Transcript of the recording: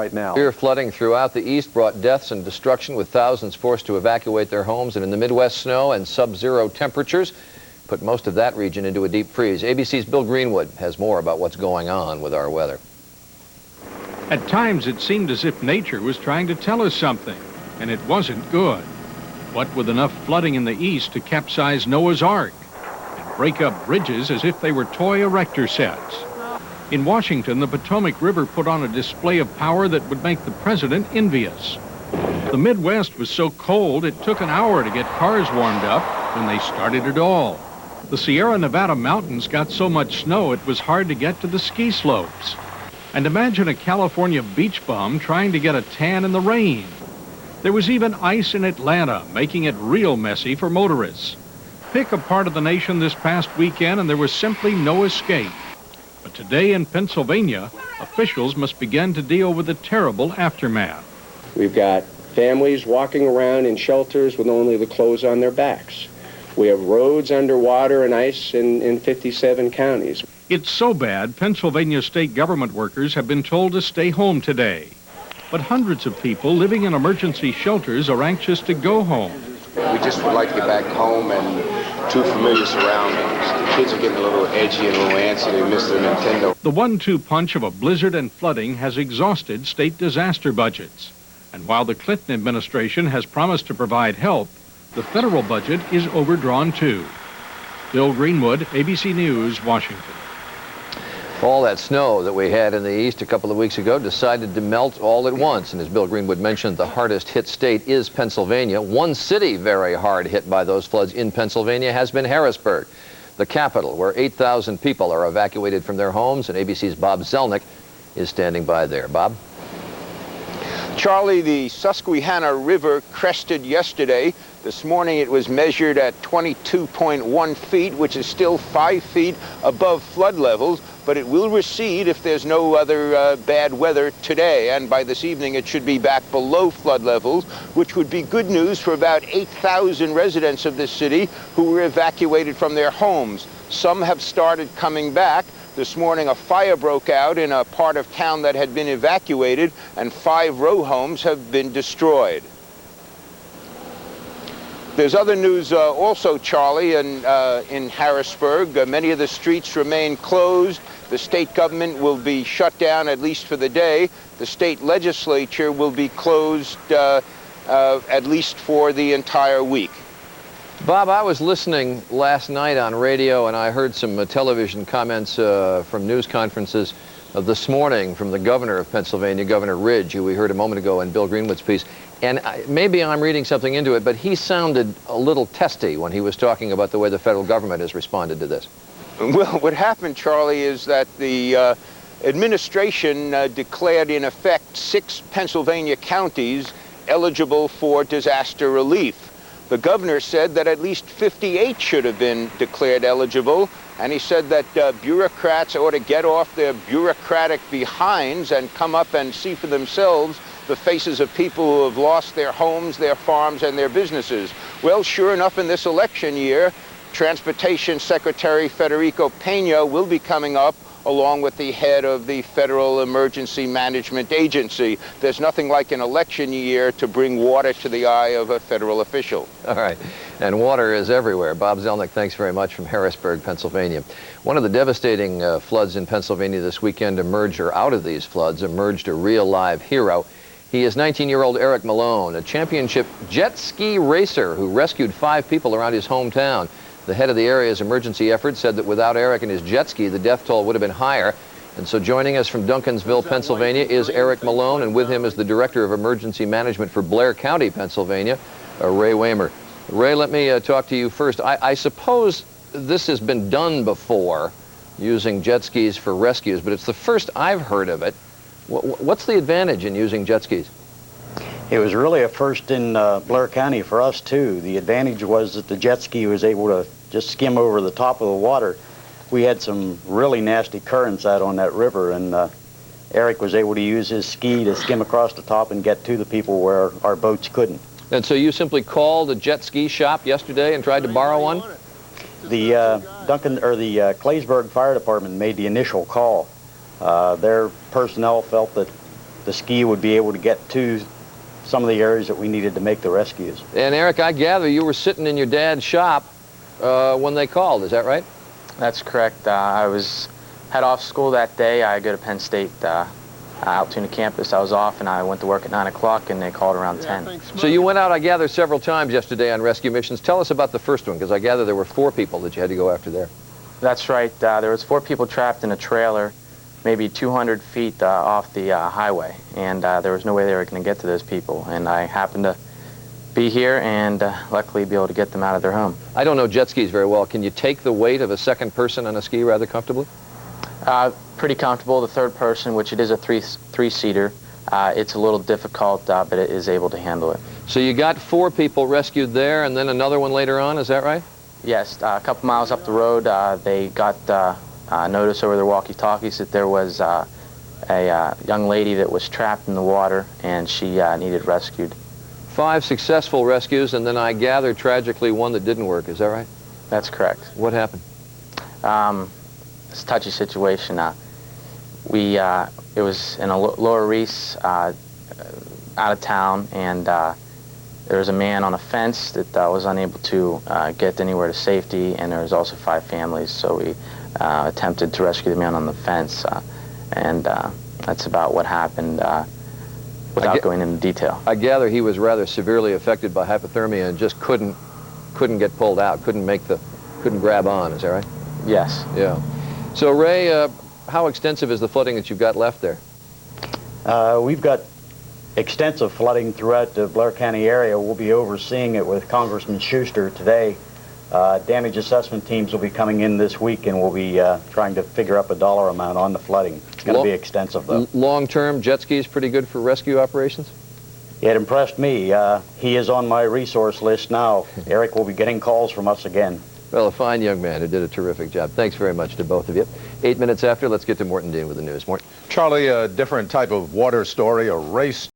right now. Severe flooding throughout the east brought deaths and destruction, with thousands forced to evacuate their homes. And in the Midwest, snow and sub-zero temperatures put most of that region into a deep freeze. ABC's Bill Greenwood has more about what's going on with our weather. At times, it seemed as if nature was trying to tell us something, and it wasn't good. What with enough flooding in the east to capsize Noah's Ark and break up bridges as if they were toy erector sets. In Washington, the Potomac River put on a display of power that would make the president envious. The Midwest was so cold it took an hour to get cars warmed up when they started at all. The Sierra Nevada mountains got so much snow it was hard to get to the ski slopes. And imagine a California beach bum trying to get a tan in the rain. There was even ice in Atlanta, making it real messy for motorists. Pick a part of the nation this past weekend and there was simply no escape. But today in Pennsylvania, officials must begin to deal with the terrible aftermath. We've got families walking around in shelters with only the clothes on their backs. We have roads underwater and ice in 57 counties. It's so bad, Pennsylvania state government workers have been told to stay home today. But hundreds of people living in emergency shelters are anxious to go home. We just would like to get back home and to familiar surroundings. The kids are getting a little edgy and a little antsy. They miss their Nintendo. The 1-2 punch of a blizzard and flooding has exhausted state disaster budgets. And while the Clinton administration has promised to provide help, the federal budget is overdrawn too. Bill Greenwood, ABC News, Washington. All that snow that we had in the east a couple of weeks ago decided to melt all at once. And as Bill Greenwood mentioned, the hardest hit state is Pennsylvania. One city very hard hit by those floods in Pennsylvania has been Harrisburg, the capital, where 8,000 people are evacuated from their homes. And ABC's Bob Zelnick is standing by there. Bob? Charlie, the Susquehanna River crested yesterday. This morning it was measured at 22.1 feet, which is still 5 feet above flood levels, but it will recede if there's no other bad weather today. And by this evening it should be back below flood levels, which would be good news for about 8,000 residents of this city who were evacuated from their homes. Some have started coming back. This morning a fire broke out in a part of town that had been evacuated, and 5 row homes have been destroyed. There's other news also, Charlie, in Harrisburg. Many of the streets remain closed. The state government will be shut down, at least for the day. The state legislature will be closed at least for the entire week. Bob, I was listening last night on radio, and I heard some television comments from news conferences this morning from the governor of Pennsylvania, Governor Ridge, who we heard a moment ago in Bill Greenwood's piece. And maybe I'm reading something into it, but he sounded a little testy when he was talking about the way the federal government has responded to this. Well, what happened, Charlie, is that the administration declared in effect 6 Pennsylvania counties eligible for disaster relief. The governor said that at least 58 should have been declared eligible, and he said that bureaucrats ought to get off their bureaucratic behinds and come up and see for themselves the faces of people who have lost their homes, their farms, and their businesses. Well, sure enough, in this election year, Transportation Secretary Federico Pena will be coming up along with the head of the Federal Emergency Management Agency. There's nothing like an election year to bring water to the eye of a federal official. All right. And water is everywhere. Bob Zelnick, thanks very much from Harrisburg, Pennsylvania. One of the devastating floods in Pennsylvania this weekend out of these floods emerged a real live hero. He is 19-year-old Eric Malone, a championship jet ski racer who rescued 5 people around his hometown. The head of the area's emergency effort said that without Eric and his jet ski, the death toll would have been higher. And so joining us from Duncansville, Pennsylvania, is Eric Malone, and with him is the Director of Emergency Management for Blair County, Pennsylvania, Ray Waymer. Ray, let me talk to you first. I suppose this has been done before, using jet skis for rescues, but it's the first I've heard of it. What's the advantage in using jet skis? It was really a first in Blair County for us, too. The advantage was that the jet ski was able to just skim over the top of the water. We had some really nasty currents out on that river, and Eric was able to use his ski to skim across the top and get to the people where our boats couldn't. And so you simply called the jet ski shop yesterday and tried to borrow one? The Claysburg Fire Department made the initial call. Their personnel felt that the ski would be able to get to some of the areas that we needed to make the rescues. And Eric, I gather you were sitting in your dad's shop when they called, is that right? That's correct. I was head off school that day. I go to Penn State, Altoona campus. I was off and I went to work at 9 o'clock and they called around 10. So you went out, I gather, several times yesterday on rescue missions. Tell us about the first one, because I gather there were 4 people that you had to go after there. That's right. There was 4 people trapped in a trailer, maybe 200 feet off the highway, and there was no way they were going to get to those people. And I happened to be here and luckily be able to get them out of their home. I don't know jet skis very well. Can you take the weight of a second person on a ski rather comfortably? Pretty comfortable. The third person, which it is a three-seater, it's a little difficult, but it is able to handle it. So you got 4 people rescued there and then another one later on, is that right? Yes, a couple miles up the road, they got notice over their walkie-talkies that there was a young lady that was trapped in the water and she needed rescued. 5 successful rescues, and then I gather tragically 1 that didn't work, is that right? That's correct. What happened? It's a touchy situation. It was in a Lower Reese, out of town, and there was a man on a fence that was unable to get anywhere to safety, and there was also 5 families, so we attempted to rescue the man on the fence, and that's about what happened without going into detail. I gather he was rather severely affected by hypothermia and just couldn't get pulled out, couldn't grab on, is that right? Yes. Yeah. So Ray, how extensive is the flooding that you've got left there? We've got extensive flooding throughout the Blair County area. We'll be overseeing it with Congressman Schuster today. Damage assessment teams will be coming in this week, and we'll be trying to figure up a dollar amount on the flooding. It's going to be extensive, though. Long-term, jet skis pretty good for rescue operations? It impressed me. He is on my resource list now. Eric will be getting calls from us again. Well, a fine young man who did a terrific job. Thanks very much to both of you. 8 minutes after, let's get to Morton Dean with the news. Morton. Charlie, a different type of water story, a race